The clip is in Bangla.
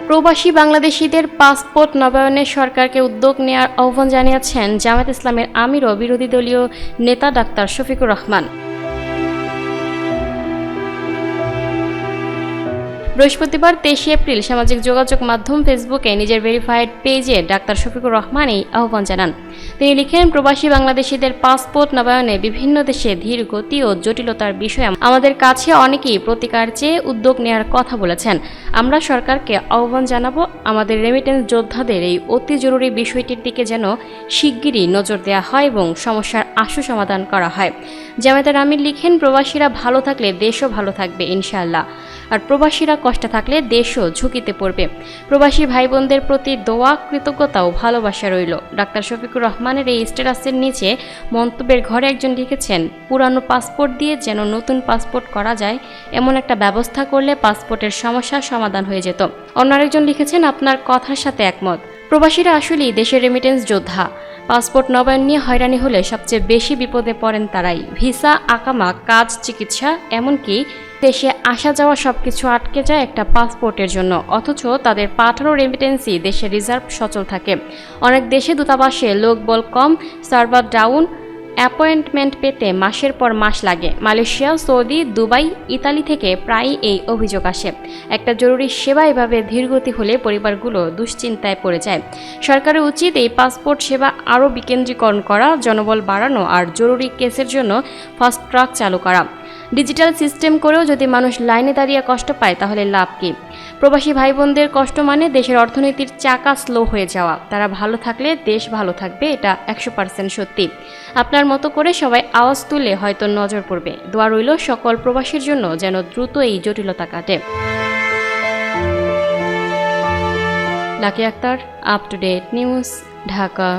প্রবাসী বাংলাদেশিদের পাসপোর্ট নবায়নে সরকারকে উদ্যোগ নেওয়ার আহ্বান জানিয়েছেন জামায়াত ইসলামের আমির ও বিরোধী দলীয় নেতা ডাক্তার শফিকুর রহমান। বৃহস্পতিবার 23 এপ্রিল সামাজিক যোগাযোগ মাধ্যম ফেসবুকে নিজের ভেরিফাইড পেজে ডাক্তার শফিকুর রহমান এই আহ্বান জানান। তিনি লিখেন, প্রবাসী বাংলাদেশিদের পাসপোর্ট নবায়নে বিভিন্ন দেশে ধীর গতি ও জটিলতার বিষয়ে আমাদের কাছে অনেকেই প্রতিকার চেয়ে উদ্যোগ নেওয়ার কথা বলেছেন। আমরা সরকারকে আহ্বান জানাবো আমাদের রেমিটেন্স যোদ্ধাদের এই অতি জরুরি বিষয়টির দিকে যেন শিগগিরই নজর দেওয়া হয় এবং সমস্যার আশু সমাধান করা হয়। জামায়াতের আমির লিখেন, প্রবাসীরা ভালো থাকলে দেশও ভালো থাকবে ইনশাআল্লাহ, আর প্রবাসীরা কষ্টে থাকলে দেশও ঝুঁকিতে পড়বে। প্রবাসী ভাই বোনদের প্রতি দোয়া, কৃতজ্ঞতা ও ভালোবাসা রইল। ডাক্তার শফিকুর রহমানের এই স্ট্যাটাসের নিচে মন্তব্যের ঘরে একজন লিখেছেন, পুরানো পাসপোর্ট দিয়ে যেন নতুন পাসপোর্ট করা যায় এমন একটা ব্যবস্থা করলে পাসপোর্টের সমস্যার সমাধান হয়ে যেত। অন্য আরেকজন লিখেছেন, আপনার কথার সাথে একমত। প্রবাসীরা আসলেই দেশের রেমিটেন্স যোদ্ধা। পাসপোর্ট নবায়ন নিয়ে হয়রানি হলে সবচেয়ে বেশি বিপদে পড়েন তারাই। ভিসা, আকামা, কাজ, চিকিৎসা, এমনকি দেশে আসা যাওয়া সবকিছু আটকে যায় একটা পাসপোর্টের জন্য, অথচ তাদের পাঠানো রেমিটেন্সই দেশে রিজার্ভ সচল থাকে। অনেক দেশে দূতাবাসে লোকবল কম, সার্ভার ডাউন, অ্যাপয়েন্টমেন্ট পেতে মাসের পর মাস লাগে। মালয়েশিয়া, সৌদি, দুবাই, ইতালি থেকে প্রায়ই এই অভিযোগ আসে। একটা জরুরি সেবা এভাবে ধীরগতি হলে পরিবারগুলো দুশ্চিন্তায় পড়ে যায়। সরকারের উচিত এই পাসপোর্ট সেবা আরও বিকেন্দ্রীকরণ করা, জনবল বাড়ানো আর জরুরি কেসের জন্য ফাস্ট ট্র্যাক চালু করা। ডিজিটাল সিস্টেম করেও যদি মানুষ লাইনে দাঁড়িয়ে কষ্ট পায় তাহলে লাভ কি? প্রবাসী ভাই বোনদের কষ্ট মানে দেশের অর্থনীতির চাকা স্লো হয়ে যাওয়া। তারা ভালো থাকলে দেশ ভালো থাকবে, এটা 100% সত্যি। আপনার মতো করে সবাই আওয়াজ তুললে হয়তো নজর পড়বে। দোয়া রইল সকল প্রবাসীর জন্য যেন দ্রুত এই জটিলতা কাটে। Lucky Akter, up to date news, Dhaka.